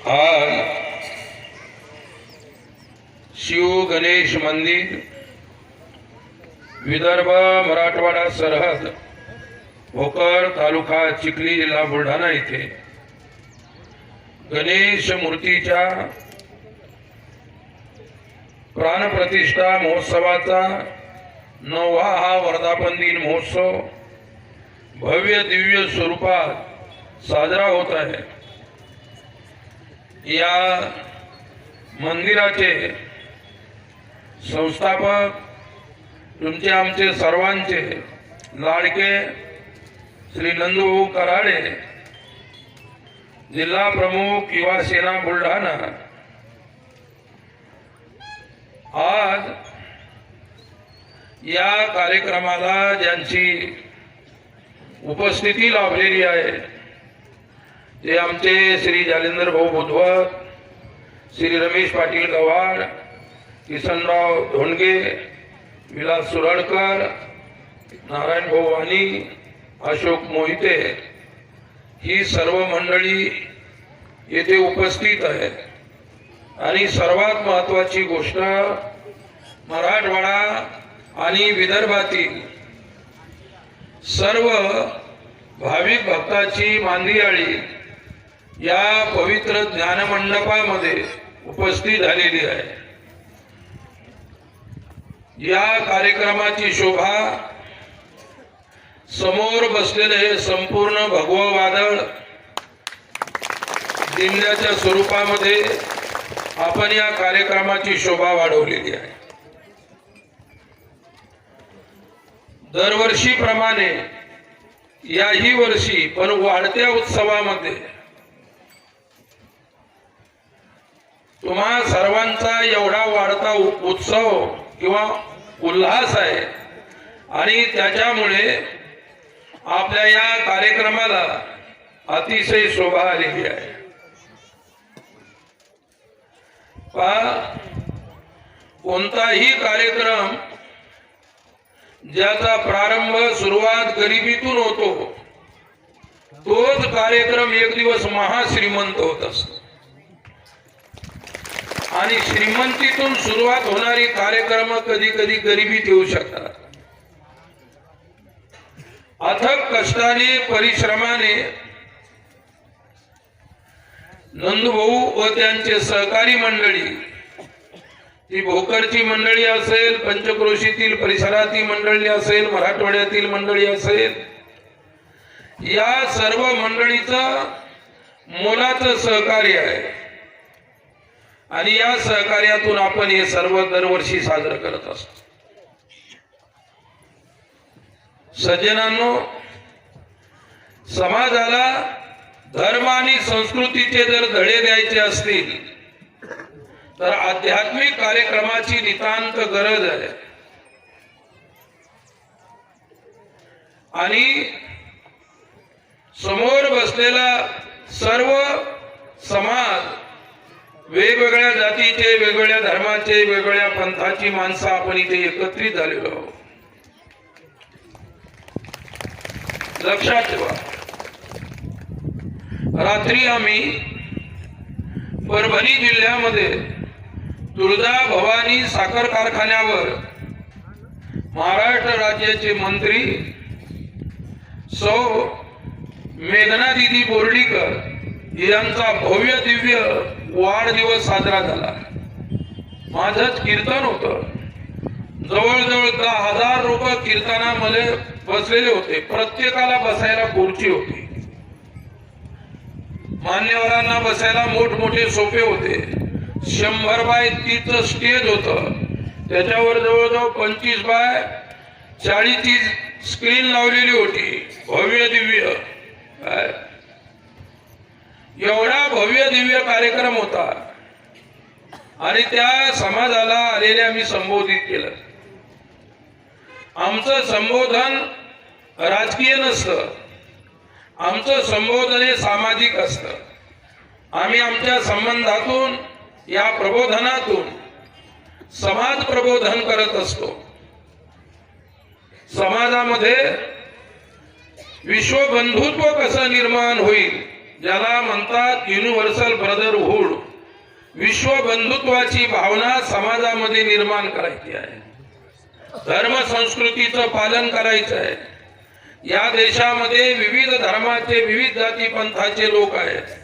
आज शिव गणेश मंदिर विदर्भ मराठवाडा सरहद भोकर तालुका चिखली जिल्हा बुलढाणा येथे गणेश मूर्तीच्या प्राणप्रतिष्ठा महोत्सवाचा 9वा हा वर्धापन दिन महोत्सव भव्य दिव्य स्वरूपात साजरा होत आहे। या मंदिराचे संस्थापक तुमचे आमचे सर्वांचे लाडके श्री नंदू कराडे, जिल्हा प्रमुख युवा सेना बुलढाणा, आज या कार्यक्रमाला ज्यांची उपस्थिती लाभलेली आहे ते आमचे श्री जालेंद्र भाऊ बुधवर, श्री रमेश पाटील गव्हाड, किसनराव धोंडगे, विलास सुरळकर, नारायण भाऊ वाणी, अशोक मोहिते, ही सर्व मंडळी येथे उपस्थित आहे। आणि सर्वात महत्त्वाची गोष्ट, मराठवाडा आणि विदर्भातील सर्व भाविक भक्ताची मांदियाळी या पवित्र ज्ञानमंडपामध्ये उपस्थित झालेली आहे। या कार्यक्रमाची शोभा समोर बसलेले हे संपूर्ण भगवा वादळ दिंड्याच्या स्वरूपामध्ये आपण या कार्यक्रमाची शोभा वाढवलेली आहे। दरवर्षीप्रमाणे याही वर्षी पण वाढत्या उत्सवामध्ये तुम्हा सर्वांचा एवढा वाढता उत्सव किंवा उल्हास आहे आणि त्याच्यामुळे आपल्या या कार्यक्रमाला अतिशय शोभा आलेली आहे। कोणताही कार्यक्रम ज्याचा प्रारंभ सुरुवात गरिबीतून होतो तोच कार्यक्रम एक दिवस महाश्रीमंत होत असतो आणि श्रीमंतीतून सुरुवात होणारी कार्यक्रम कधी कधी गरिबीत येऊ शकतात। अथक कष्टाने परिश्रमाने नंदूभाऊ व त्यांचे सहकारी मंडळी, ती भोकरची मंडळी असेल, पंचक्रोशीतील परिसरातील मंडळी असेल, मराठवाड्यातील मंडळी असेल, या सर्व मंडळीचं मोलाचं सहकार्य आहे आणि या सहकार्यातून आपण हे सर्व दरवर्षी साजरं करत असतो। सज्जनांनो, समाजाला धर्म आणि संस्कृतीचे जर धडे द्यायचे असतील तर आध्यात्मिक कार्यक्रमाची नितांत गरज आहे। आणि समोर बसलेला सर्व समाज, वेगवेगळ्या जातीचे, वेगवेगळ्या धर्माचे, वेगवेगळ्या पंथाची माणसं आपण इथे एकत्रित झालेलो आहोत। लक्षात ठेवा, रात्री आम्ही परभणी जिल्ह्यामध्ये तुळजा भवानी साखर कारखान्यावर महाराष्ट्र राज्याचे मंत्री सौ मेघना दीदी बोर्डीकर यांचा भव्य दिव्य वाढदिवस साजरा झाला। माझंच कीर्तन होतं, जवळजवळ 10,000 लोक कीर्तनामध्ये बसलेले होते, प्रत्येकाला बसायला खुर्ची होती, मान्यवरांना बसायला मोठमोठे सोफे होते, 100 बाय 30 स्टेज होतं, त्याच्यावर जवळजवळ 25 बाय 40 स्क्रीन लावलेली होती, भव्य दिव्य। एवढा भव्य दिव्य कार्यक्रम होता आणि त्या समाजाला आलेल्या मी संबोधित केलं। आमचं संबोधन राजकीय नसतं, आमचं संबोधन हे सामाजिक असतं। आम्ही आमच्या संबंधातून, या प्रबोधनातून समाज प्रबोधन करत असतो। समाजामध्ये विश्व बंधुत्व कसं निर्माण होईल, ज्याला म्हणतात युनिव्हर्सल ब्रदरहूड, विश्व बंधुत्वाची भावना समाजामध्ये निर्माण करायची आहे. धर्म संस्कृतीचं पालन करायचं आहे. या देशामध्ये विविध धर्माचे विविध जाती पंथाचे लोक आहेत.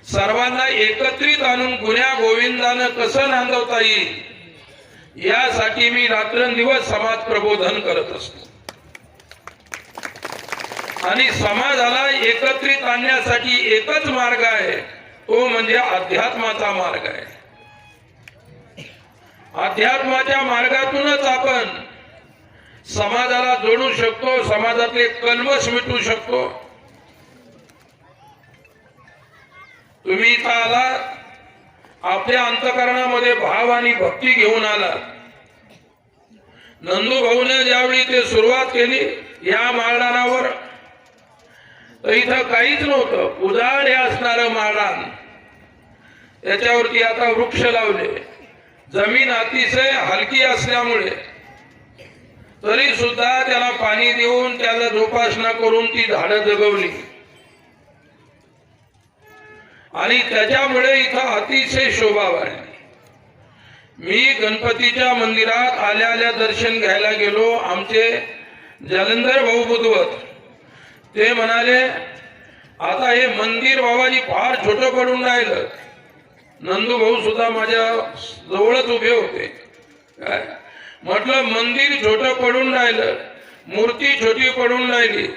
सर्वांना एकत्रित आणून गुण्या गोविंदानं कसं नांदवता येईल यासाठी मी रात्रंदिवस समाज प्रबोधन करत असतो. आणि समाजाला एकत्रित आणण्यासाठी एकच मार्ग आहे, तो म्हणजे अध्यात्माचा मार्ग आहे. अध्यात्माच्या मार्गातूनच आपण समाजाला जोडू शकतो, समाजातले कल्मश मिटवू शकतो. तुम्ही इथं आलात, आपल्या अंतःकरणामध्ये भाव आणि भक्ती घेऊन आलात. नंदू भाऊने ज्यावेळी ते सुरुवात केली या माळरानावर, तर इथं काहीच नव्हतं. उजाड हे असणारं माळरान, त्याच्यावरती आता वृक्ष लावले. जमीन अतिशय हलकी असल्यामुळे तरी सुद्धा त्याला पाणी देऊन त्याला जोपासना करून ती झाडं जगवली. आणि त्याच्यामुळे इथं अतिशय शोभा वाढली. मी गणपतीच्या मंदिरात आल्या आल्या दर्शन घ्यायला गेलो. आमचे जालंधर भाऊ बुधवत ते म्हणाले, आता हे मंदिर बाबाजी फार छोटं पडून राहिलं. नंदू भाऊ सुद्धा माझ्या जवळच उभे होते. काय म्हटलं, मंदिर छोटं पडून राहिलं, मूर्ती छोटी पडून राहिली,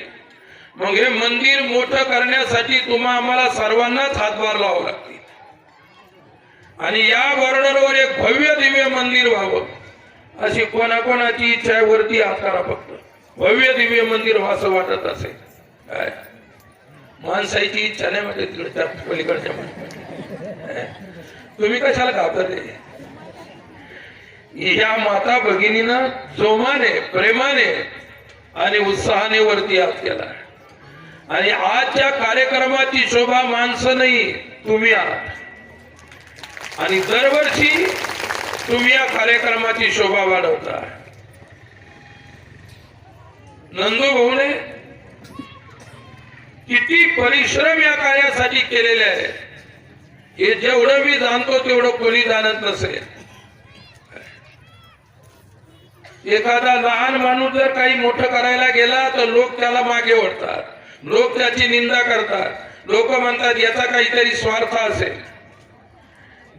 मग हे मंदिर मोठं करण्यासाठी आम्हाला सर्वांनाच हातभार लावावा लागतील. आणि या बॉर्डरवर एक भव्य दिव्य मंदिर व्हावं अशी कोणाकोणाची इच्छा आहे वरती हात करा. फक्त भव्य दिव्य मंदिर व्हावं वाटत असेल. काय माणसाची इच्छा नाही म्हणजे तिकडच्या पलीकडच्या तुम्ही कशाला घाबरले? या माता भगिनीनं जोमाने प्रेमाने आणि उत्साहाने वरती हात केला. आणि आजच्या कार्यक्रमाची शोभा माणसं नाही, तुम्ही आहात. आणि दरवर्षी तुम्ही या कार्यक्रमाची शोभा वाढवता. नंदू भाऊने किती परिश्रम या कार्यासाठी केलेले आहे हे जेवढं मी जाणतो तेवढं कोणी जाणत नसेल. एखादा लहान माणूस जर काही मोठं करायला गेला तर लोक त्याला मागे ओढतात, लोक त्याची निंदा करतात, लोक म्हणतात याचा काहीतरी स्वार्थ असेल.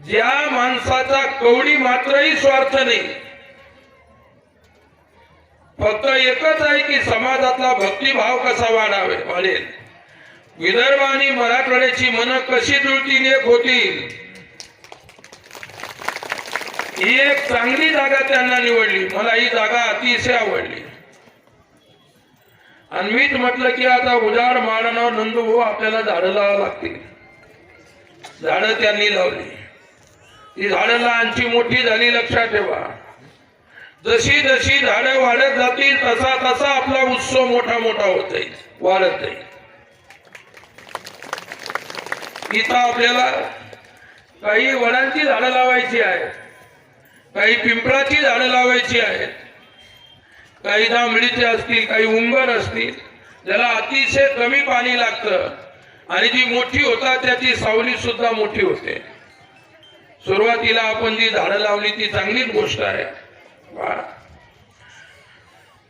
ज्या माणसाचा कवडी मात्रही स्वार्थ नाही, फक्त एकच आहे की समाजातला भक्तिभाव कसा वाढेल. विदर्भ आणि मराठवाड्याची मनं कशी जुळतील, एक होतील, ही एक चांगली जागा त्यांना निवडली. मला ही जागा अतिशय आवडली. आणि मीच म्हटलं की आता उजाड माळावर नंदू भाऊ आपल्याला झाडं लावावं लागतील. झाडं त्यांनी लावली. ती झाडं लहानची मोठी झाली. लक्षात ठेवा, जशी जशी झाडं वाढत जातील तसा तसा आपला उत्सव मोठा मोठा होत जाईल, वाढत जाईल. इथं आपल्याला काही वडांची झाडं लावायची आहेत, काही पिंपळाची झाडं लावायची आहेत, काही जांभळीचे असतील, काही उंबर असतील, ज्याला अतिशय कमी पाणी लागतं आणि जी मोठी होतात त्याची सावली सुद्धा मोठी होते. सुरुवातीला आपण जी झाडं लावली ती चांगलीच गोष्ट आहे.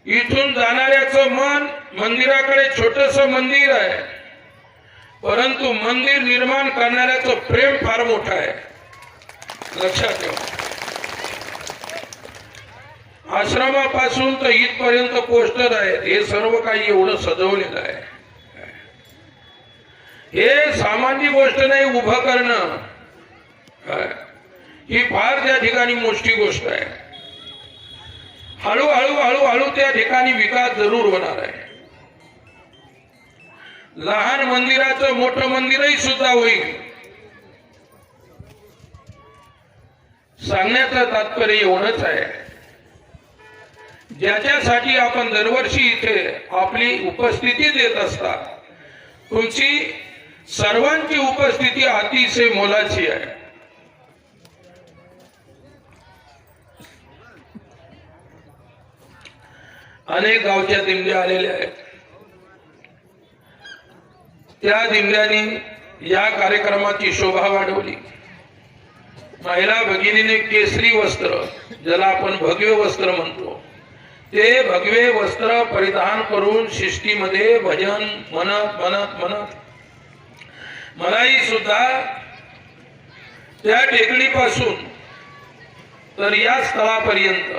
इथून जाणाऱ्याचं मन मंदिराकडे, छोटस मंदिर आहे, परंतु मंदिर निर्माण करणाऱ्याचं प्रेम फार मोठं आहे. लक्षात ठेवा. आश्रमापासून तर इथपर्यंत पोस्टर आहेत, हे सर्व काही एवढं सजवलेलं आहे. हे सामान्य गोष्ट नाही. उभं करणं ही फार त्या ठिकाणी मोठी गोष्ट आहे. हळूहळू हळूहळू त्या ठिकाणी विकास जरूर होणार आहे. लहान मंदिराचं मोठं मंदिरही सुद्धा होईल. सांगण्याचं तात्पर्य एवढंच आहे, ज्याच्यासाठी आपण दरवर्षी इथे आपली उपस्थिती देत असता, तुमची सर्वांची उपस्थिती अतिशय मोलाची आहे. अनेक गावच्या दिंड्या आलेल्या आहेत. त्या दिंड्यांनी या कार्यक्रमाची शोभा वाढवली. महिला भगिनीने केसरी वस्त्र, ज्याला आपण भगवे वस्त्र म्हणतो, ते भगवे वस्त्र परिधान करून शिष्टीमध्ये भजन म्हणत म्हणत म्हणत मलाही सुद्धा त्या टेकडीपासून तर या स्थळापर्यंत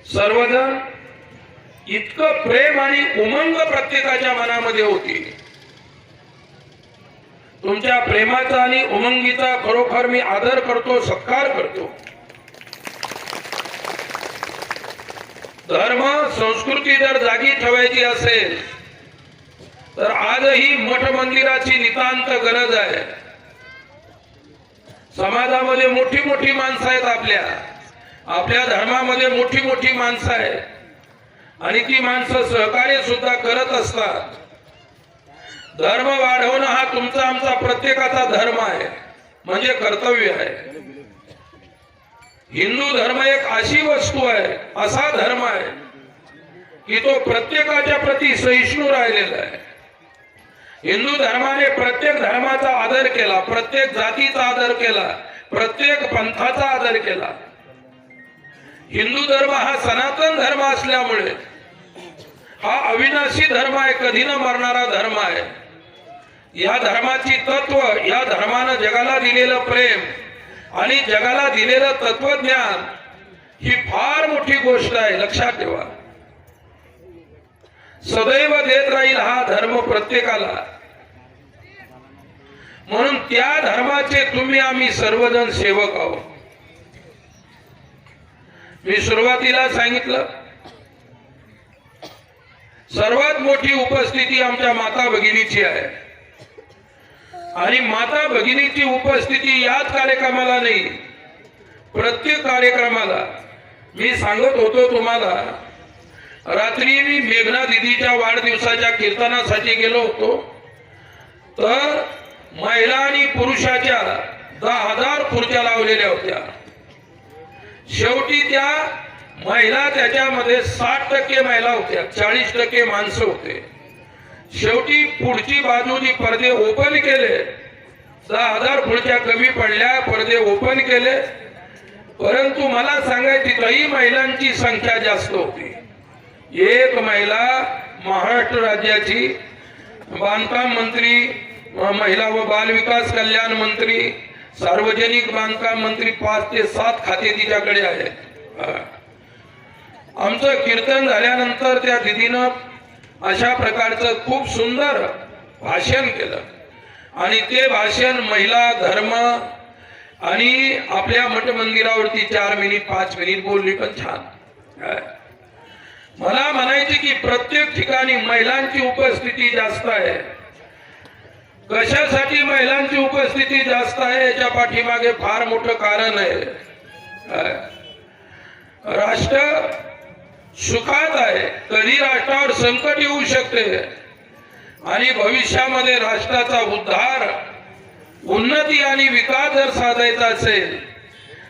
सर्वजण इतकं प्रेम आणि उमंग प्रत्येकाच्या मनामध्ये होती. तुमच्या प्रेमाचा आणि उमंगीचा खरोखर मी आदर करतो, सत्कार करतो. धर्म संस्कृती जर जागी ठेवायची असेल तर आजही मठ मंदिराची नितांत गरज आहे. समाजामध्ये मोठी मोठी माणसं आहेत, आपल्या धर्मामध्ये मोठी मोठी माणसं आहेत आणि ती माणसं सहकार्य सुद्धा करत असतात. धर्म वाढवणं हा तुमचा आमचा प्रत्येकाचा धर्म आहे, म्हणजे कर्तव्य आहे. हिंदू धर्म एक अशी वस्तू आहे, असा धर्म आहे की तो प्रत्येकाच्या प्रती सहिष्णू राहिलेला आहे. हिंदू धर्माने प्रत्येक धर्माचा आदर केला, प्रत्येक जातीचा आदर केला, प्रत्येक पंथाचा आदर केला. हिंदू धर्म हा सनातन धर्म असल्यामुळे हा अविनाशी धर्म आहे, कधी न मरणारा धर्म आहे. या धर्माची तत्व, या धर्मानं जगाला दिलेलं प्रेम आणि जगाला दिलेलं तत्वज्ञान ही फार मोठी गोष्ट आहे, लक्षात ठेवा. सदैव देत राहील हा धर्म प्रत्येकाला. म्हणून त्या धर्माचे तुम्ही आम्ही सर्वजण सेवक आहोत. मी सुरुवातीला सांगितलं, सर्वात मोठी उपस्थिती आमच्या माता भगिनीची आहे आणि माता भगिनीची उपस्थिती याच कार्यक्रमाला नाही, प्रत्येक कार्यक्रमाला. मी सांगत होतो तुम्हाला, रात्री मी मेघना दीदीच्या वाढदिवसाच्या कीर्तनासाठी गेलो होतो, तर महिला आणि पुरुषाच्या 10,000 खुर्च्या लावलेल्या होत्या. शेवटी त्या महिला, त्याच्यामध्ये 60% महिला होत्या, 40% माणसं होते. शेवटी पुढची बाजूनी पडदे ओपन केले, 10,000 खुर्च्या कमी पडल्या, पडदे ओपन केले. परंतु मला सांगायची, तरी महिलांची संख्या जास्त होती. एक महिला महाराष्ट्र राज्याची बांधकाम मंत्री, महिला व बाल विकास कल्याण मंत्री, सार्वजनिक बांधकाम मंत्री, 5 ते 7 खाते तिच्याकडे आहेत. आमचं कीर्तन झाल्यानंतर त्या दिदीनं अशा प्रकारचं खूप सुंदर भाषण केलं आणि ते भाषण महिला, धर्म आणि आपल्या मठ मंदिरावरती 4 मिनिट 5 मिनिट बोलली, पण छान. मला म्हणायचे की प्रत्येक ठिकाणी महिलांची उपस्थिती जास्त आहे. कशासाठी महिलांची उपस्थिती जास्त आहे याच्या पाठीमागे फार मोठं कारण आहे. राष्ट्र सुखात आहे, कधी राष्ट्रावर संकट येऊ शकते आणि भविष्यामध्ये राष्ट्राचा उद्धार, उन्नती आणि विकास जर साधायचा असेल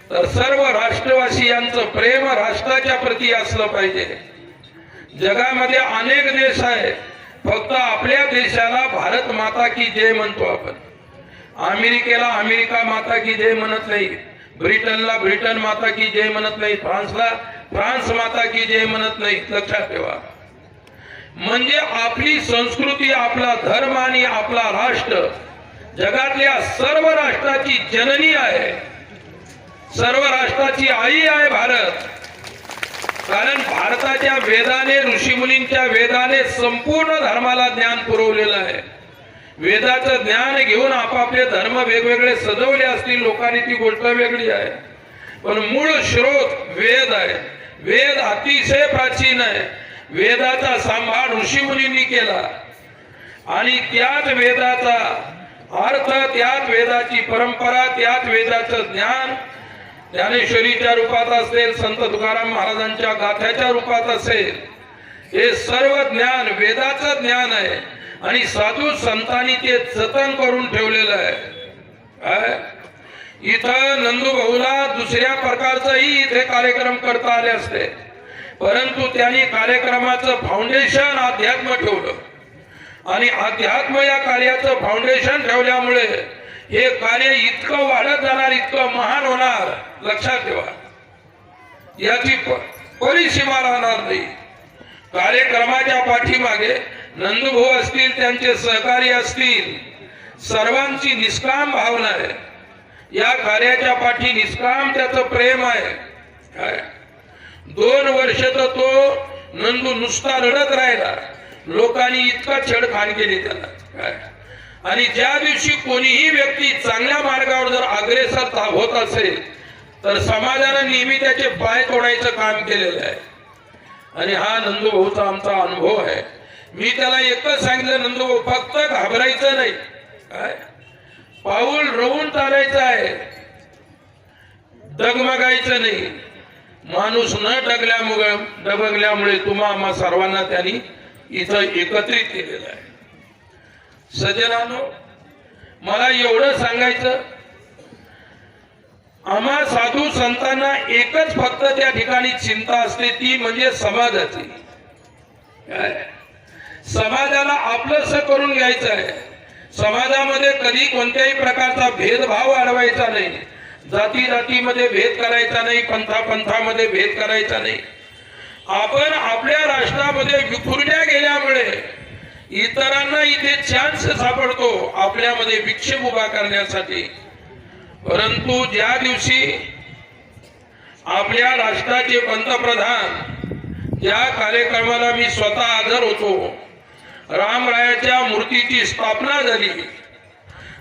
तर सर्व राष्ट्रवासियांचं प्रेम राष्ट्राच्या प्रती असलं पाहिजे. जगामध्ये अनेक देश आहेत, फक्त आपल्या देशाला भारत माता की जय म्हणतो आपण. अमेरिकेला अमेरिका माता की जय म्हणत नाही, ब्रिटनला ब्रिटन माता की जय म्हणत नाही, फ्रान्सला फ्रान्स माता की जय म्हणत नाही. लक्षात ठेवा, म्हणजे आपली संस्कृती, आपला धर्म आणि आपला राष्ट्र जगातल्या सर्व राष्ट्राची जननी आहे, सर्व राष्ट्राची आई आहे भारत. कारण भारताच्या वेदाने, ऋषीमुनींच्या वेदाने संपूर्ण धर्माला ज्ञान पुरवलेलं आहे. वेदाचं ज्ञान घेऊन आपापले धर्म वेगवेगळे सजवले असतील लोकांनी, ती गोष्ट वेगळी आहे, पण मूळ स्रोत वेद आहे. वेद अतिशय प्राचीन आहे. वेदाचा सांभाळ ऋषीमुनींनी केला आणि त्याच वेदाचा अर्थ, त्याच वेदाची परंपरा, त्याच वेदाचं ज्ञान ज्ञानेश्वरीच्या रूपात असेल, संत तुकाराम महाराजांच्या गाथ्याच्या रूपात असेल, हे सर्व ज्ञान वेदाचं ज्ञान आहे आणि साधू संतांनी ते जतन करून ठेवलेलं आहे. इथं नंदू भाऊला दुसऱ्या प्रकारचाही इथे कार्यक्रम करता आले असते, परंतु त्यांनी कार्यक्रमाचं फाउंडेशन अध्यात्म ठेवलं आणि अध्यात्म या कार्याचं फाउंडेशन ठेवल्यामुळे हे कार्य इतकं वाढत जाणार, इतकं महान होणार, लक्षात ठेवा, याची परिसीमा राहणार नाही. कार्यक्रमाच्या पाठीमागे नंदुभाऊ असतील, त्यांचे सहकारी असतील, सर्वांची निष्काम भावना आहे. या कार्याच्या पाठी निष्काम त्याचं प्रेम आहे. काय 2 वर्ष तर तो नंदू नुसता रडत राहिला, लोकांनी इतका छेडखाण केली त्याला. काय आणि ज्या दिवशी कोणीही व्यक्ती चांगल्या मार्गावर जर अग्रेसर होत असेल तर समाजानं नेहमी त्याचे पाय तोडायचं काम केलेलं आहे. आणि हा नंदूभाऊचा आमचा अनुभव आहे. मी त्याला एकच सांगितलं, नंदूभाऊ फक्त घाबरायचं नाही, काय पाऊल रोवून चालायचं आहे, डगमगायचं नाही. माणूस न डगमगल्यामुळे तुम्हा आम्हा सर्वांना त्यांनी इथं एकत्रित केलेलं आहे. सज्जनांनो, मला एवढं सांगायचं, आम्हा साधू संतांना एकच फक्त त्या ठिकाणी चिंता असते, ती म्हणजे समाजाची. समाजाला आपलंसं करून घ्यायचं आहे. समाजामध्ये कधी कोणत्याही प्रकारचा भेदभाव वाढवायचा नाही, जाती जातीमध्ये भेद करायचा नाही, पंथामध्ये भेद करायचा नाही. आपण आपल्या राष्ट्रामध्ये विखुरल्या गेल्यामुळे इतरांना इथे चान्स सापडतो आपल्यामध्ये विक्षेप उभा करण्यासाठी. परंतु ज्या दिवशी आपल्या राष्ट्राचे पंतप्रधान, ज्या कार्यक्रमाला मी स्वतः हजर होतो, रामरायाच्या मूर्तीची स्थापना झाली,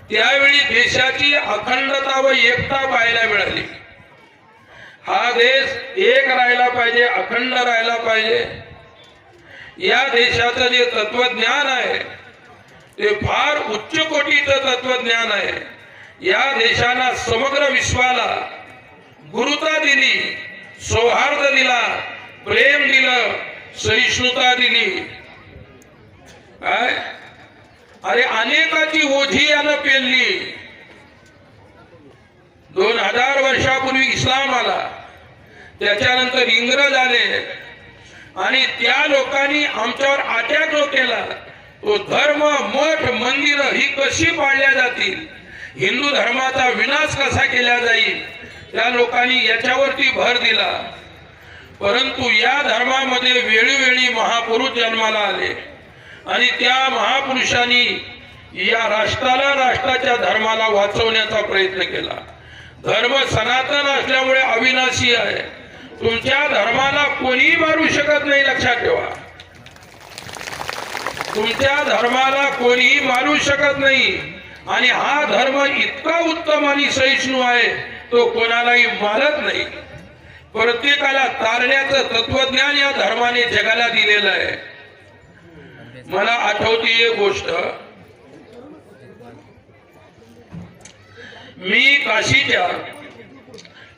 त्यावेळी देशाची अखंडता व एकता पाहायला मिळाली. हा देश एक राहायला पाहिजे, अखंड राहायला पाहिजे. या देशाचं जे तत्वज्ञान आहे ते फार उच्च कोटीचं तत्वज्ञान आहे. या देशाला समग्र विश्वाला गुरुता दिली, सौहार्द दिला, प्रेम दिलं, सहिष्णुता दिली. काय अरे अनेकाची ओझी यानं पेलली. 2000 वर्षापूर्वी इस्लाम आला, त्याच्यानंतर इंग्रज आले आणि त्या लोकांनी आमच्यावर अटॅक जो केला, तो धर्म, मठ, मंदिर ही कशी पाळल्या जातील, हिंदू धर्माचा विनाश कसा केला जाईल, त्या लोकांनी याच्यावरती भर दिला. परंतु या धर्मामध्ये वेळोवेळी महापुरुष जन्माला आले आणि त्या महापुरुषांनी या राष्ट्राला, राष्ट्राच्या धर्माला वाचवण्याचा प्रयत्न केला. धर्म सनातन असल्यामुळे अविनाशी आहे. तुमच्या धर्माला कोणीही मारू शकत नाही, लक्षात ठेवा. तुमच्या धर्माला कोणीही मारू शकत नाही. आणि हा धर्म इतका उत्तम आणि सहिष्णू आहे, तो कोणालाही मारत नाही. प्रत्येकाला तारण्याचं तत्वज्ञान या धर्माने जगाला दिलेलं आहे. मला आठवते एक गोष्ट, मी काशीच्या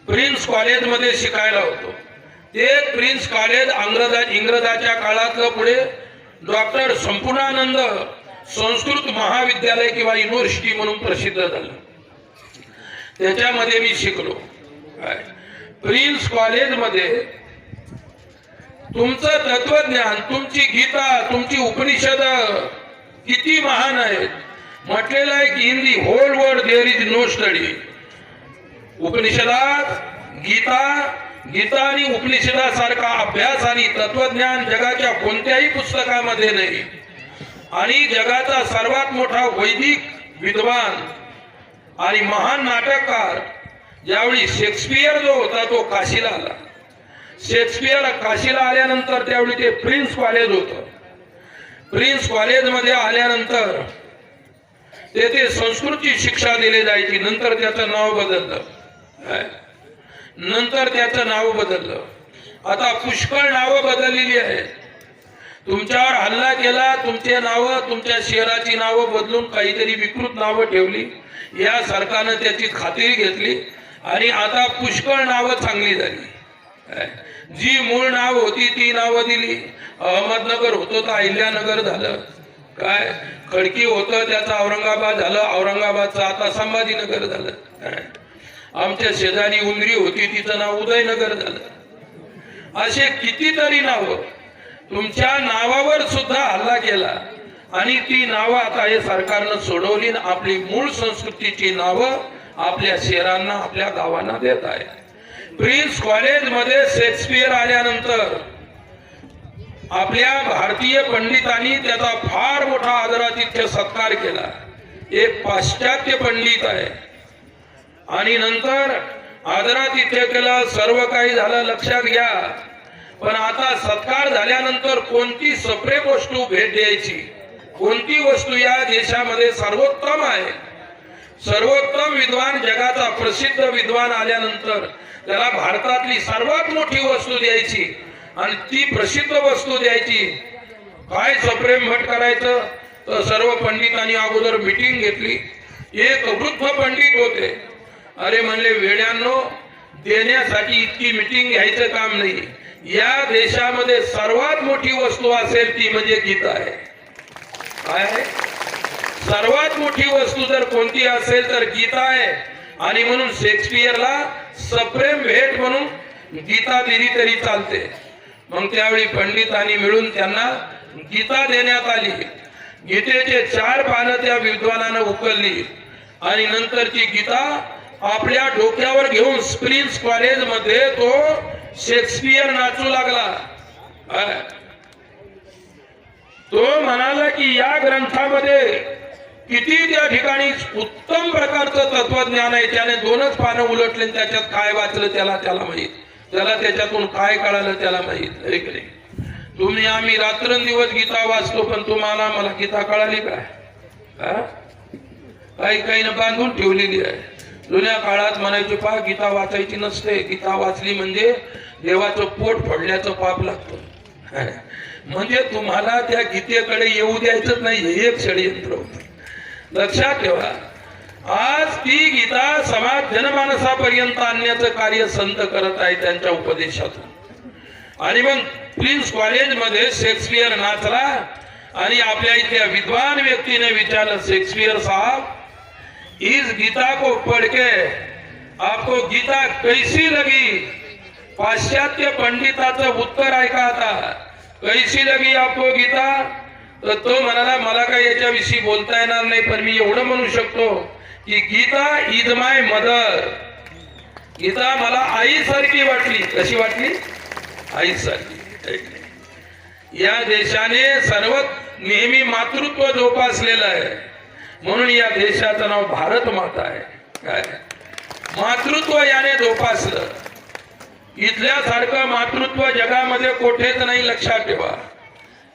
प्रिन्स कॉलेजमध्ये शिकायला होतो. ते प्रिन्स कॉलेज इंग्रजाच्या काळातलं पुढे डॉक्टर संपूर्णानंद संस्कृत महाविद्यालय किंवा युनिव्हर्सिटी म्हणून प्रसिद्ध झालं. त्याच्यामध्ये मी शिकलो. प्रिन्स कॉलेजमध्ये तुमचं तत्वज्ञान, तुमची गीता, तुमची उपनिषद किती महान आहेत. म्हटलेलं आहे की in the whole world there is no study. उपनिषदात गीता आणि उपनिषदासारखा अभ्यास आणि तत्वज्ञान जगाच्या कोणत्याही पुस्तकामध्ये नाही. आणि जगाचा सर्वात मोठा वैदिक विद्वान आणि महान नाटककार ज्यावेळी शेक्सपियर जो होता तो काशीला आला. शेक्सपियर काशीला आल्यानंतर त्यावेळी ते प्रिन्स कॉलेज होतं. प्रिन्स कॉलेजमध्ये आल्यानंतर तेथे संस्कृतची शिक्षा दिली जायची. नंतर त्याचं नाव बदललं. आता पुष्कळ नावं बदललेली आहेत. तुमच्यावर हल्ला केला, तुमचे नावं, तुमच्या शहराची नावं बदलून काहीतरी विकृत नावं ठेवली. या सरकारनं त्याची खात्री घेतली आणि आता पुष्कळ नावं चांगली झाली. जी मूळ नाव होती ती नावं दिली. अहमदनगर होतं तर अहिल्यानगर झालं. काय खडकी होतं त्याचं औरंगाबाद झालं. औरंगाबादचं आता संभाजीनगर झालं. आमच्या शेजारी उमरी होती तिचं नाव उदयनगर झालं. असे कितीतरी नावं. तुमच्या नावावर सुद्धा हल्ला केला आणि ती नावं आता हे सरकारनं सोडवली आणि आपली मूळ संस्कृतीची नावं आपल्या शहरांना आपल्या गावांना देत आहे. प्रिन्स कॉलेज मध्ये शेक्सपियर आल्यानंतर आपल्या भारतीय पंडितांनी त्याचा फार मोठा आदरातिथ्य सत्कार केला. एक पाश्चात्य पंडित आहे आणि नंतर आदरातिथ्य केलं, सर्व काही झालं, लक्षात घ्या. पण आता सत्कार झाल्यानंतर कोणती सप्रेम वस्तू भेट द्यायची, कोणती वस्तू या देशामध्ये सर्वोत्तम आहे, सर्वोत्तम विद्वान, जगाचा प्रसिद्ध विद्वान आल्यानंतर त्याला भारतातली सर्वात मोठी वस्तू द्यायची आणि ती प्रसिद्ध वस्तू द्यायची. काय सप्रेम भेट करायचं तर सर्व पंडितांनी अगोदर मीटिंग घेतली. एक वृद्ध पंडित होते. अरे म्हणले, वेड्यांनो, देण्यासाठी इतकी मीटिंग घ्यायचं काम नाही. या देशामध्ये सर्वात मोठी वस्तू असेल ती म्हणजे गीता आहे. काय आहे? सर्वात मोठी वस्तू जर कोणती असेल तर गीता आहे. आणि म्हणून शेक्सपियरला सप्रेम भेट म्हणून गीता दिली तरी चालते. मग त्यावेळी पंडितांनी मिळून त्यांना गीता देण्यात आली. गीतेचे 4 पानं त्या विद्वानानं उकलली आणि नंतर ती गीता आपल्या डोक्यावर घेऊन प्रिन्स कॉलेज मध्ये तो शेक्सपियर नाचू लागला. तो म्हणाला की या ग्रंथामध्ये किती त्या ठिकाणी उत्तम प्रकारचं तत्वज्ञान आहे. त्याने 2च पानं उलटले, त्याच्यात काय वाचलं त्याला माहित, त्याला त्याच्यातून काय कळालं त्याला माहित. ऐकले तुम्ही, आम्ही रात्रंदिवस गीता वाचतो, पण तुम्हाला मला गीता कळाली काय? काही बांधून ठेवलेली आहे. जुन्या काळात म्हणायचे, पहा गीता वाचायची नसते, गीता वाचली म्हणजे देवाचं पोट फोडल्याचं पाप लागतं. म्हणजे तुम्हाला त्या गीतेकडे येऊ द्यायचं नाही, हे एक षडयंत्र होतं. लक्षात ठेवा. आज ती गीता समाज जनमानसापर्यंत आणण्याचं कार्य संत करत आहे त्यांच्या उपदेशातून. आणि मग प्रिन्स कॉलेज मध्ये शेक्सपियर नाचला आणि आपल्या इथल्या विद्वान व्यक्तीने विचारलं, शेक्सपियर साहब, इस गीता को पढ़ के आपको गीता कैसी लगी? पाश्चात्य पंडिताचं उत्तर ऐका आता. कैसी लगी आपको गीता? तर तो म्हणाला, मला काही याच्याविषयी बोलता येणार नाही, पण मी एवढं म्हणू शकतो की Gita is my mother. Gita मला आईसारखी वाटली. कशी वाटली? आईसारखी. या देशाने सर्व नेहमी मातृत्व जोपासलेलं आहे, म्हणून या देशाचं नाव भारत माता आहे. काय मातृत्व याने जोपासलं. इथल्यासारखं मातृत्व जगामध्ये कुठेच नाही. लक्षात ठेवा.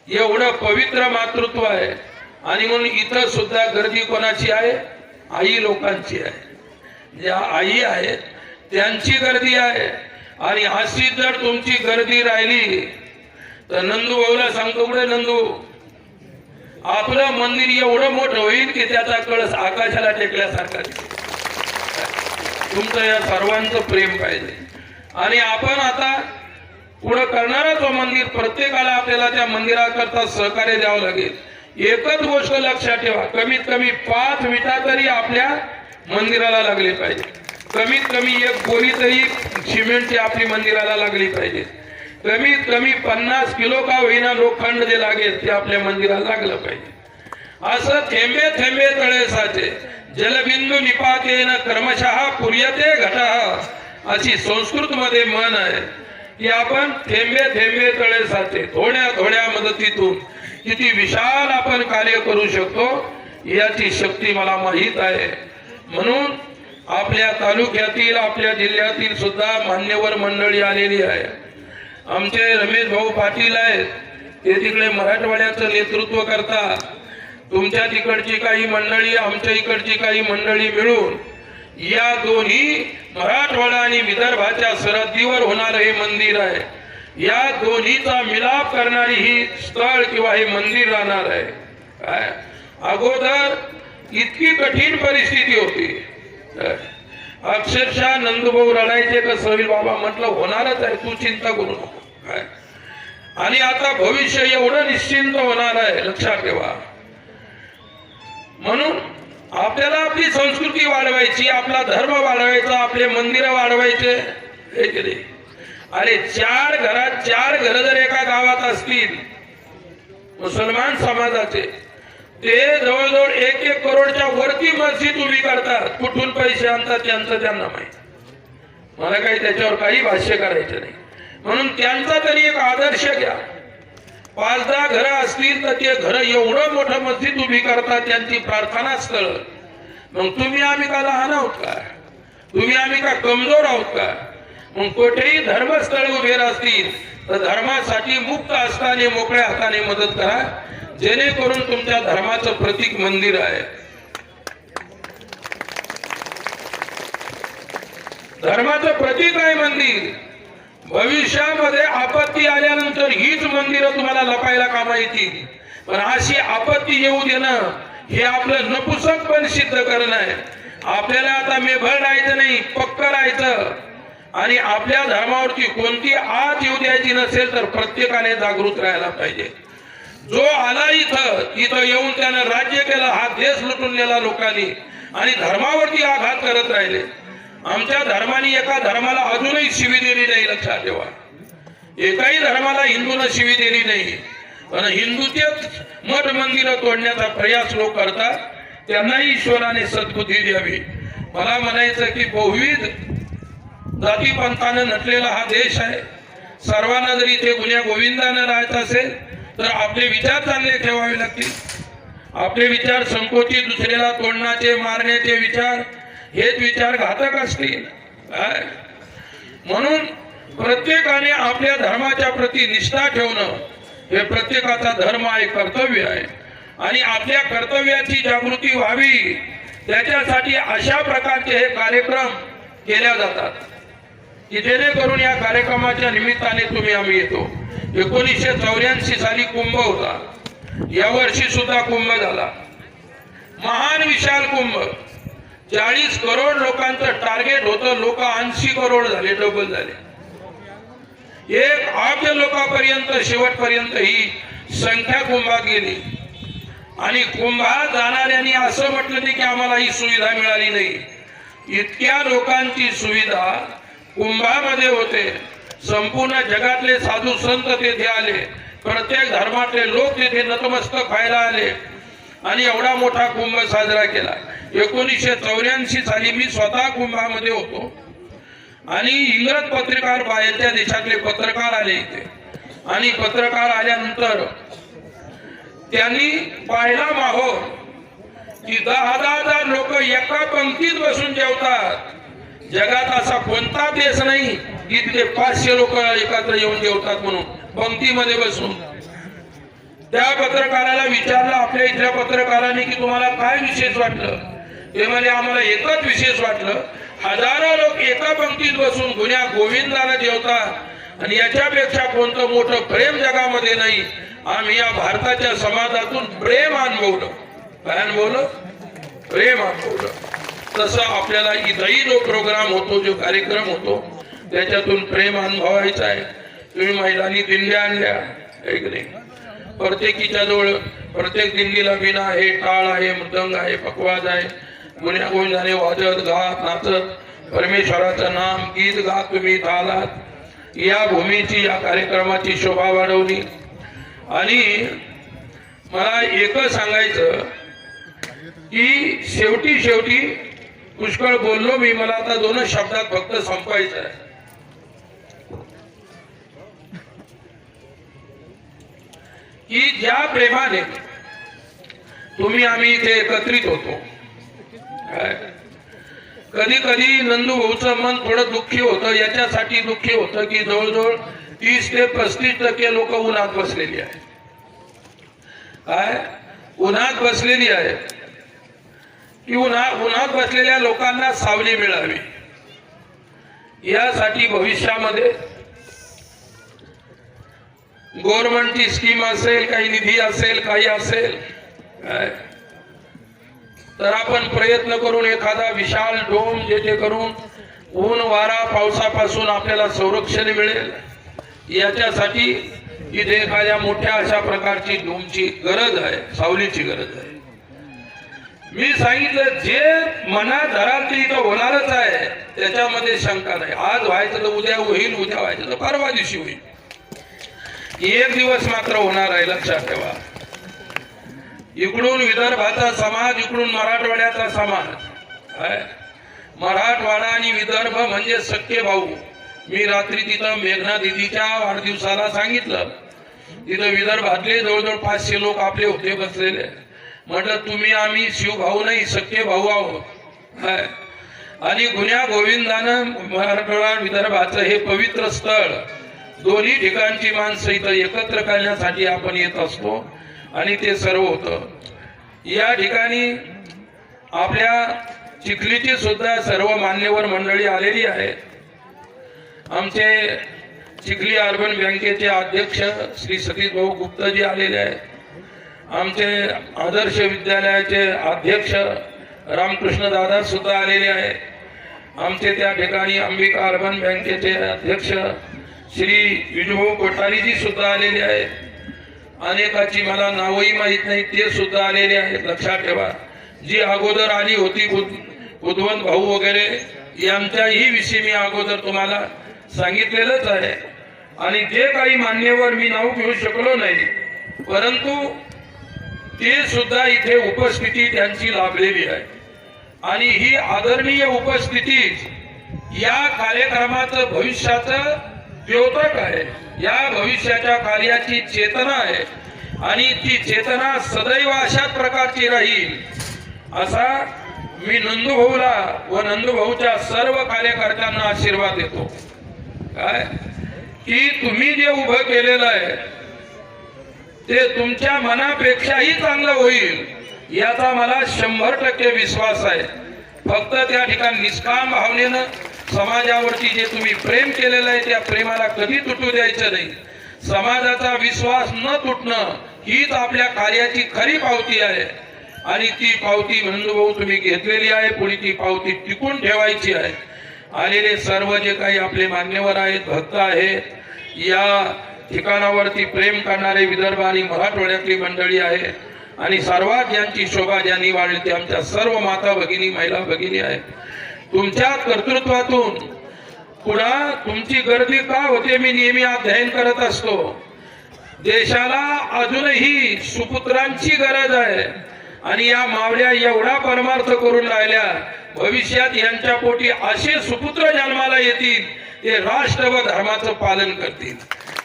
एवढं पवित्र मातृत्व आहे. आणि म्हणून इथं सुद्धा गर्दी कोणाची आहे? आई लोकांची आहे. ज्या आई आहेत त्यांची गर्दी आहे. आणि अशी जर तुमची गर्दी राहिली तर नंदू भाऊला सांगतो, पुढे नंदू, आपलं मंदिर एवढं मोठं होईल की त्याचा कळस आकाशाला टेकल्यासारखा दिसेल. तुमचं या सर्वांचं प्रेम पाहिजे. आणि आपण आता पुढे करणारच हो मंदिर. प्रत्येकाला आपल्याला त्या मंदिराकरता सहकार्य द्यावं लागेल. एकच गोष्ट लक्षात ठेवा, कमीत कमी 5 विटा तरी आपल्या मंदिराला लागले पाहिजे. कमीत कमी 1 बोरी तरी सिमेंटची आपली मंदिराला लागली पाहिजे. कमीत कमी 50 किलो का होईना लोखंड जे लागेल ते आपल्या मंदिराला लागलं पाहिजे. असं थेंबे थेंबे तळे साचे, जलबिंदू निपातेन कर्मशः पुर्यते घटः, अशी संस्कृत मध्ये म्हण आहे की आपण थेंबे थेंबे तळे साचे, थोड्या थोड्या मदतीतून किती विशाल आपण कार्य करू शकतो याची शक्ती मला माहीत आहे. म्हणून आपल्या तालुक्यातील, आपल्या जिल्ह्यातील सुद्धा मान्यवर मंडळी आलेली आहे. आमचे रमेश भाऊ पाटील आहेत, ते तिकडे मराठवाड्याचं नेतृत्व करतात. तुमच्या तिकडची काही मंडळी, आमच्या इकडची काही मंडळी मिळून या दोन्ही मराठवाडा आणि विदर्भाच्या सरहद्दीवर होणारं हे मंदिर आहे. या दोन्हीचा मिलाप करणारी ही स्थळ किंवा हे मंदिर राहणार आहे. काय अगोदर इतकी कठीण परिस्थिती होती, अक्षरशः नंदूभाऊ रडायचे का सवील बाबा, म्हटलं होणारच आहे, तू चिंता करू नको. काय आणि आता भविष्य एवढं निश्चिंत होणार आहे, लक्षात ठेवा. म्हणून आपल्याला आपली संस्कृती वाढवायची, आपला धर्म वाढवायचा, आपले मंदिर वाढवायचे. अरे 4 घरात 4 घर जर एका गावात असतील मुसलमान समाजाचे ते जवळजवळ 1-1 करोडच्या वरती मस्जिद उभी करतात. कुठून पैसे आणतात त्यांचं त्यांना माहिती. मला काही त्याच्यावर काही भाष्य करायचं नाही. म्हणून त्यांचा तरी एक आदर्श घ्या. 5-10 घरं असतील तर ते घरं एवढं मोठं मस्जिद उभी करतात, त्यांची प्रार्थना स्थळ. मग तुम्ही आम्ही का लहान आहोत का? तुम्ही आम्ही का कमजोर आहोत का? मग कुठेही धर्मस्थळ उभे असतील तर धर्मासाठी मुक्त असताना मोकळ्या हाताने मदत करा, जेणेकरून तुमच्या धर्माचं प्रतीक मंदिर आहे. धर्माचं प्रतीक आहे मंदिर. भविष्यामध्ये आपत्ती आल्यानंतर हीच मंदिरं तुम्हाला लपायला कामा येतील. पण अशी आपत्ती येऊ देणं हे आपलं नपुसकपण सिद्ध करणं आहे. आपल्याला आता मेभळ राहायचं नाही, पक्क राहायचं. आणि आपल्या धर्मावरती कोणती आत येऊ द्यायची नसेल तर प्रत्येकाने जागृत राहायला पाहिजे. जो आला इथं येऊन त्यानं राज्य केलं, हा देश लुटून नेला लोकांनी आणि धर्मावरती आघात करत राहिले. आमच्या धर्माने एका धर्माला अजूनही शिवी दिली नाही, लक्षात ठेवा. एकाही धर्माला हिंदूनं शिवी दिली नाही. पण हिंदूचेच मठ मंदिरं तोडण्याचा प्रयास लोक करतात. त्यांनाही ईश्वराने सद्बुद्धी द्यावी. मला म्हणायचं की बहुविध जातीपंथानं नटलेला हा देश आहे. सर्वांना जरी इथे गुन्ह्या गोविंदानं राहायचं असेल तर आपले विचार चांगले ठेवावे लागतील. आपले विचार संकोची, दुसऱ्याला तोडण्याचे, मारण्याचे विचार, हेच विचार घातक असतील. म्हणून प्रत्येकाने आपल्या धर्माच्या प्रती निष्ठा ठेवणं हे प्रत्येकाचा धर्म आहे, कर्तव्य आहे. आणि आपल्या कर्तव्याची जागृती व्हावी त्याच्यासाठी अशा प्रकारचे हे कार्यक्रम केल्या जातात की जेणेकरून या कार्यक्रमाच्या निमित्ताने तुम्ही आम्ही येतो. 1984 साली कुंभ होता. यावर्षी सुद्धा कुंभ झाला. महान विशाल कुंभ. 40 करोड लोकांचं टार्गेट होतं. लोक 80 करोड झाले, डबल झाले. 1 अब्ज लोकांपर्यंत शेवटपर्यंत ही संख्या कुंभात गेली. आणि कुंभात जाणाऱ्यांनी असं म्हटलं नाही की आम्हाला ही सुविधा मिळाली नाही. इतक्या लोकांची सुविधा कुंभामध्ये होते. संपूर्ण जगातले साधू संत तेथे आले. प्रत्येक धर्मातले लोक तेथे नतमस्तक व्हायला आले आणि एवढा मोठा कुंभ साजरा केला. 1984 साली मी स्वतः कुंभामध्ये होतो. आणि इंग्रज पत्रकार, बाहेरच्या देशातले पत्रकार आले इथे. आणि पत्रकार आल्यानंतर त्यांनी पाहिला माहोल की 10,000 लोक एका पंक्तीत बसून जेवतात. जगात असा कोणता देश नाही की तिथे 500 लोक एकत्र येऊन जेवतात म्हणून पंक्तीमध्ये बसून. त्या पत्रकाराला विचारलं आपल्या इथल्या पत्रकाराने की तुम्हाला काय विशेष वाटलं? ते म्हणजे आम्हाला एकच विशेष वाटलं, हजारो लोक एका पंक्तीत बसून गुन्ह्या गोविंदाला जेवतात आणि याच्यापेक्षा कोणतं मोठं प्रेम जगामध्ये नाही. आम्ही या भारताच्या समाजातून प्रेम अनुभवलं. काय अनुभवलं? प्रेम अनुभवलं. तसं आपल्याला इथंही जो प्रोग्राम होतो, जो कार्यक्रम होतो, त्याच्यातून प्रेम अनुभवायचं आहे. तुम्ही महिलांनी दिंड्या आणल्या आहे की नाही? प्रत्येकीच्या जवळ प्रत्येक दिंडीला विणा आहे, टाळ आहे, मृदंग आहे, पकवाज आहे. गुन्ह्या गोविंदाने वाजत गात नाचत परमेश्वराचं नाम गीत गात तुम्ही इथं आलात. या भूमीची, या कार्यक्रमाची शोभा वाढवली. आणि मला एकच सांगायचं की शेवटी पुष्कळ बोललो मी. मला आता 2 शब्दात फक्त संपवायचं आहे. की ज्या प्रेमाने तुम्ही आम्ही इथे एकत्रित होतो, कधी कधी नंदू भाऊचं मन थोडं दुःखी होतं. याच्यासाठी दुःखी होतं की जवळजवळ 30 ते 35% लोक उन्हात बसलेली आहेत. काय उन्हात बसलेली आहेत की उन्हात बसलेल्या लोकांना सावली मिळावी यासाठी भविष्यामध्ये गव्हर्नमेंटची स्कीम असेल, काही निधी असेल, काही असेल, तर आपण प्रयत्न करून एखादा विशाल डोम जेथे करून ऊन वारा पावसापासून आपल्याला संरक्षण मिळेल याच्यासाठी इथे एखाद्या मोठ्या अशा प्रकारची डोमची गरज आहे, सावलीची गरज आहे. मी सांगितलं जे मनात धराल ते इथं होणारच आहे, त्याच्यामध्ये शंका नाही. आज व्हायचं तर उद्या होईल, उद्या व्हायचं तर परवा दिवशी होईल. 1 दिवस मात्र होणार आहे, लक्षात ठेवा. इकडून विदर्भाचा समाज, इकडून मराठवाड्याचा समाज आहे. मराठवाडा आणि विदर्भ म्हणजे सख्खे भाऊ. मी रात्री तिथं मेघना दिदीच्या वाढदिवसाला सांगितलं, तिथं विदर्भातले जवळजवळ 500 लोक आपले होते बसलेले. म्हटलं तुम्ही आम्ही शिवभाऊ नाही, सख्खे भाऊ आहोत. आणि गुन्ह्या गोविंदानं मराठवाडा विदर्भाचं हे पवित्र स्थळ, दोन्ही ठिकाणची माणसं इथं एकत्र करण्यासाठी आपण येत असतो आणि ते सर्व होतं. या ठिकाणी आपल्या चिखलीची सुद्धा सर्व मान्यवर मंडळी आलेली आहे. आमचे चिखली अर्बन बँकेचे अध्यक्ष श्री सतीश भाऊ गुप्ताजी आलेले आहेत. आमचे आदर्श विद्यालयाचे अध्यक्ष रामकृष्ण दादा सुद्धा आलेले आहेत. आमचे त्या ठिकाणी अंबिका अर्बन बँकेचे अध्यक्ष श्री विजूभाऊ कोठारीजी सुद्धा आलेले आहेत. अनेकाची मला नावही माहीत नाही, ते सुद्धा आलेले आहेत. लक्षात ठेवा, जी अगोदर आली होती बुधवंत भाऊ वगैरे, यांच्याही विषयी मी अगोदर तुम्हाला सांगितलेलंच आहे. आणि जे काही मान्यवर मी नाव घेऊ शकलो नाही, परंतु ते सुद्धा इथे उपस्थिती त्यांची लाभलेली आहे. आणि ही आदरणीय उपस्थिती या कार्यक्रमाचं भविष्याचं द्योतक आहे, या भविष्याच्या कार्याची चेतना आहे. आणि ती चेतना सदैव अशाच प्रकारची राहील असा मी नंदूभाऊला व नंदूभाऊच्या सर्व कार्यकर्त्यांना आशीर्वाद देतो. काय की तुम्ही जे उभं केलेलं आहे ते तुमच्या मनापेक्षाही चांगलं होईल याचा मला 100% विश्वास आहे. फक्त त्या ठिकाणी निष्काम भावनेनं समाजावरती जे तुम्ही प्रेम केलेलं आहे त्या प्रेमाला कधी तुटू द्यायचं नाही. समाजाचा विश्वास न तुटणं हीच आपल्या कार्याची खरी पावती आहे. आणि ती पावती नंदूभाऊ तुम्ही घेतलेली आहे, पुढे ती पावती टिकून ठेवायची आहे. आलेले सर्व जे काही आपले मान्यवर आहेत, भक्त आहेत, या ठिकाणावरती प्रेम करणारे विदर्भ आणि मराठवाड्यातली मंडळी आहे. आणि सर्वात ज्यांची शोभा ज्यांनी वाढली ते आमच्या सर्व माता भगिनी, महिला भगिनी आहेत. तुमच्या कर्तृत्वातून पुन्हा तुमची गर्दी का होते मी नेहमी अध्ययन करत असतो. देशाला अजूनही सुपुत्रांची गरज आहे. आणि या मावळ्या एवढा परमार्थ करून राहिल्या, भविष्यात यांच्या पोटी असे सुपुत्र जन्माला येतील ते राष्ट्र व धर्माचं पालन करतील.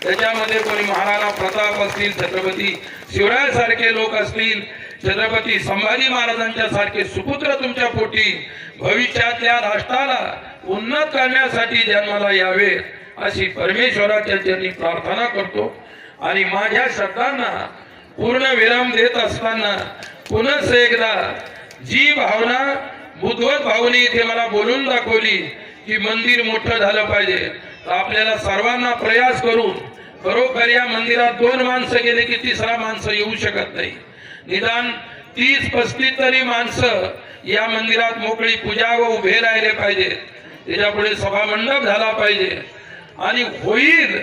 त्याच्यामध्ये कोणी महाराणा प्रताप असतील, छत्रपती शिवराय सारखे लोक असतील, छत्रपती संभाजी महाराजांच्या सारखे सुपुत्र तुमच्या पोटी भविष्यातल्या राष्ट्राला उन्नत करण्यासाठी जन्माला यावे अशी परमेश्वराच्या चरणी प्रार्थना करतो. आणि माझ्या शब्दांना पूर्ण विराम देत असताना पुन्हा एकदा जी भावना बुधवत भाऊने इथे मला बोलून दाखवली की मंदिर मोठं झालं पाहिजे, तर आपल्याला सर्वांना प्रयास करून खरोखर या मंदिरात 2 माणसं गेले की तिसरा माणसं येऊ शकत नाही. निदान 30-35 तरी माणसं या मंदिरात मोकळी पूजा व उभे राहिले पाहिजे. त्याच्यापुढे सभा मंडप झाला पाहिजे. आणि होईल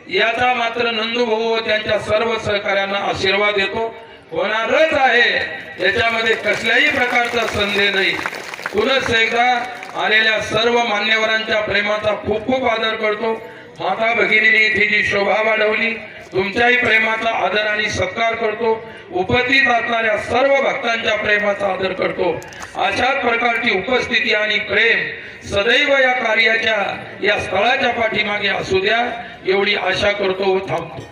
याचा मात्र नंदूभाऊ व त्यांच्या सर्व सहकार्यांना आशीर्वाद देतो. होणारच आहे, त्याच्यामध्ये कसल्याही प्रकारचा संदेह नाही. पुनः एकदा आलेल्या सर्व मान्यवरांच्या प्रेमाचा खूप खूप आदर करतो. माता भगिनींनी इथे जी शोभा वाढवली, तुमच्याही प्रेमाचा आदर आणि सत्कार करतो. उपस्थित असणाऱ्या सर्व भक्तांच्या प्रेमाचा आदर करतो. अशाच प्रकारची उपस्थिती आणि प्रेम सदैव या कार्याच्या, या स्थळाच्या पाठीमागे असू द्या एवढी आशा करतो व थांबतो.